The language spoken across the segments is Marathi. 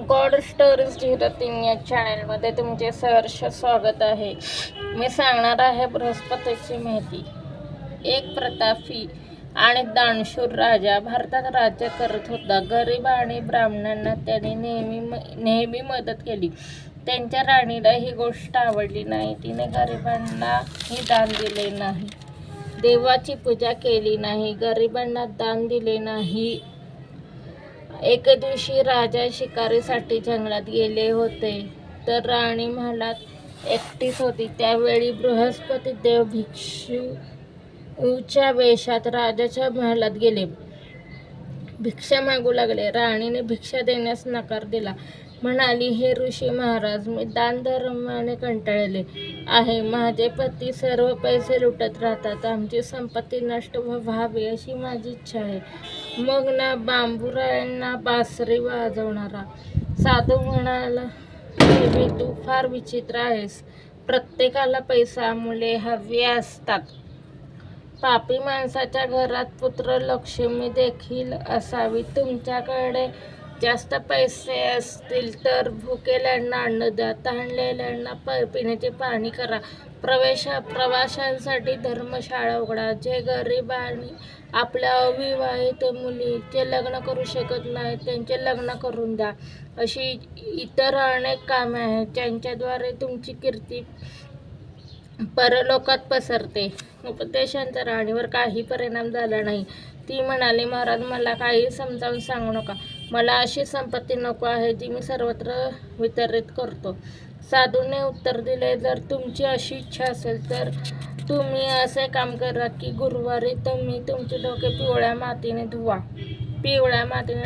गॉड स्टोरीज धीरतीन या चॅनलमध्ये तुमचे सहर्ष स्वागत आहे. मी सांगणार आहे बृहस्पतीची माहिती. एक प्रतापी आणि दानशूर राजा भारतात राज्य करत होता. गरीब आणि ब्राह्मणांना त्याने नेहमी मदत केली. त्यांच्या राणीला ही गोष्ट आवडली नाही. तिने गरिबांनाही दान दिले नाही, देवाची पूजा केली नाही, गरिबांना दान दिले नाही. एक दिवशी राजा शिकारीसाठी जंगलात गेले होते, तर राणी महालात एकटीच होती. त्यावेळी बृहस्पती देव भिक्षूच्या वेशात राजाच्या महालात गेले. भिक्षा मागू लागले. राणीने भिक्षा देण्यास नकार दिला. म्हणाली, हे ऋषी महाराज, मी दानधर्माने कंटाळले आहे. माझे पती सर्व पैसे लुटत राहतात. आमची संपत्ती नष्ट व्हावी अशी माझी इच्छा आहे. मग ना बांबूरायांना बासरी वाजवणारा साधू म्हणाला, देवी, तू फार विचित्र आहेस. प्रत्येकाला पैसा मुले हवी असतात. पापी माणसाच्या घरात पुत्र लक्ष्मी देखील असावी. तुमच्याकडे जास्त पैसे असतील तर भुकेल्यांना अन्न द्या, तहानलेल्यांना पिण्याचे पाणी करा, प्रवाशांसाठी धर्मशाळा उघडा. जे गरीब आणि आपल्या अविवाहित मुली ते लग्न करू शकत नाही त्यांचे लग्न करून द्या. अशी इतर अनेक कामे आहेत ज्यांच्याद्वारे तुमची कीर्ती परलोकात पसरते. उपदेशांचा राणीवर काही परिणाम झाला नाही. ती म्हणाली, महाराज, मला काही समजावून सांगू नका. मला अशी संपत्ती नको आहे जी मी सर्वत्र वितरित करतो. साधूने उत्तर दिले, जर तुमची अशी इच्छा असेल तर तुम्ही असे काम करा की गुरुवारी तुम्ही तुमचे डोके पिवळ्या मातीने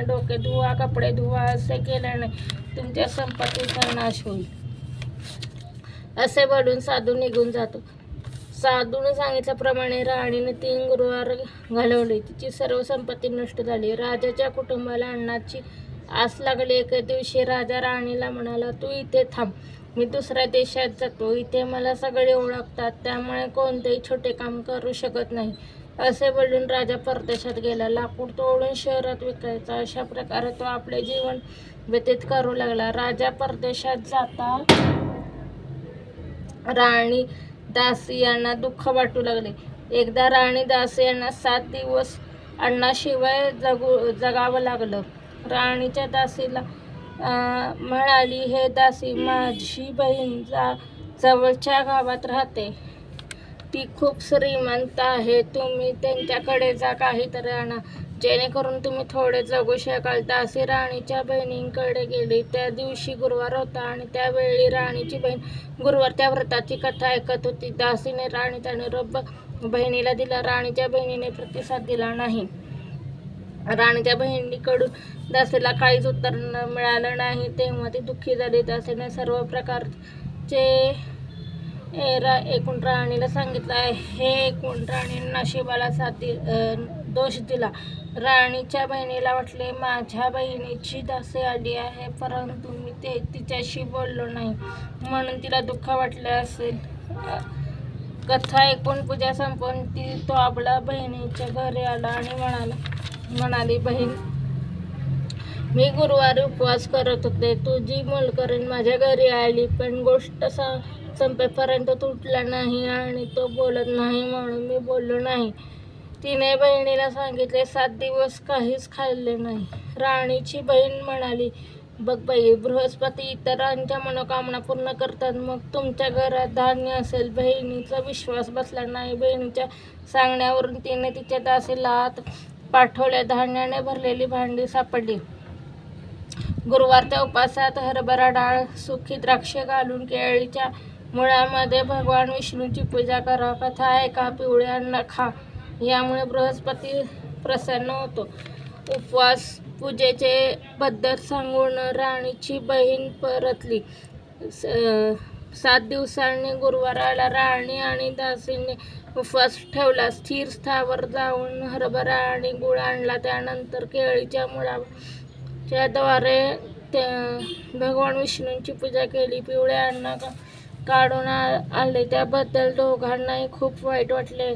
डोके धुवा, कपडे धुवा. असे केल्याने तुमच्या संपत्तीचा नाश होईल. असे बोलून साधू निघून जातो. साधूने सांगितल्याप्रमाणे राणीने 3 गुरुवार घालवले. तिची सर्व संपत्ती नष्ट झाली. राजाच्या कुटुंबाला अन्नाची आस लागली. एके दिवशी राजा राणीला म्हणाला, तू इथे थांब, मी दुसऱ्या देशात जातो. इथे मला सगळे ओळखतात, त्यामुळे कोणतेही छोटे काम करू शकत नाही. असे बोलून राजा परदेशात गेला. लाकूड तोडून शहरात विकायचा. अशा प्रकारे तो आपले जीवन व्यतीत करू लागला. राजा परदेशात जाता राणी दासी यांना दुःख वाटू लागले. एकदा राणी दासी यांना 7 दिवस अन्नाशिवाय जगावं लागलं. राणीच्या दासीला म्हणाली, हे दासी, माझी बहीण जवळच्या गावात राहते. ती खूप श्रीमंत आहे. तुम्ही त्यांच्याकडे जा, काहीतरी आणा जेणेकरून तुम्ही थोडे जगू शकाल. दासी राणीच्या बहिणींकडे गेली. त्या दिवशी गुरुवार होता आणि त्यावेळी राणीची बहीण गुरुवारच्या व्रताची कथा ऐकत होती. दासीने राणीचा निरोप बहिणीला दिला. राणीच्या बहिणीने प्रतिसाद दिला नाही. राणीच्या बहिणीकडून दासीला काहीच उत्तर मिळालं नाही. तेव्हा ती दुःखी झाली. दासीने सर्व प्रकारचे एकूण राणीला सांगितलं. हे एकूण राणीने नशिबाला दोष दिला. राणीच्या बहिणीला वाटले, माझ्या बहिणीची दासी आली आहे, परंतु मी तिच्याशी बोललो नाही म्हणून तिला दुःख वाटले असेल. कथा ऐकून पूजा संपवून तो आपल्या बहिणीच्या घरी आला आणि म्हणाली, बहीण, मी गुरुवारी उपवास करत होते. तुझी मोलकरीण माझ्या घरी आली, पण गोष्ट संपेपर्यंत तुटला नाही आणि तो बोलत नाही म्हणून मी बोललो नाही. तिने बहिणीला सांगितले, 7 दिवस काहीच खाल्ले नाही. राणीची बहीण म्हणाली, बघ बाई, बृहस्पती इतरांच्या मनोकामना पूर्ण करतात. मग तुमच्या घरात धान्य असेल. बहिणीचा विश्वास बसला नाही. बहिणीच्या सांगण्यावरून तिने तिच्या दासीला आत पाठवले. धान्याने भरलेली भांडी सापडली. गुरुवारच्या उपासात हरभरा डाळ, सुकी द्राक्षे घालून केळीच्या मुळामध्ये भगवान विष्णूची पूजा करा. कथा ऐका, पिवळे अन्न खा, यामुळे बृहस्पती प्रसन्न होतो. उपवास पूजेचे पद्धत सांगून राणीची बहीण परतली. 7 दिवसांनी गुरुवार आला. राणी आणि दासीने उपवास ठेवला. स्थिर स्थावर जाऊन हरभरा आणि गुळ आणला. त्यानंतर केळीच्या मुळाच्या द्वारे भगवान विष्णूंची पूजा केली. पिवळे अन्न काढून आले. त्याबद्दल दोघांनाही खूप वाईट वाटले.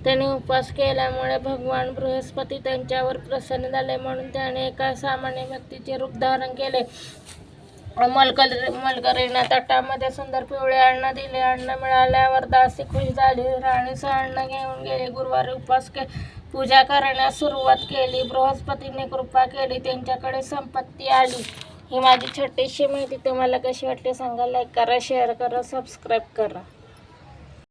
त्यांनी उपवास केल्यामुळे भगवान बृहस्पती त्यांच्यावर प्रसन्न झाले म्हणून त्याने एका सामान्य व्यक्तीचे रूप धारण केले. मलकरीनं ताटामध्ये सुंदर पिवळे अन्न दिले. अन्न मिळाल्यावर दासी खुश झाली. राणीचं अन्न घेऊन गेली. गुरुवारी उपवास पूजा करण्यास सुरुवात केली. बृहस्पतीने कृपा केली. त्यांच्याकडे संपत्ती आली. ही माझी छोटीशी माहिती तुम्हाला कशी वाटली सांगा. लाईक करा, शेअर करा, सबस्क्राईब करा.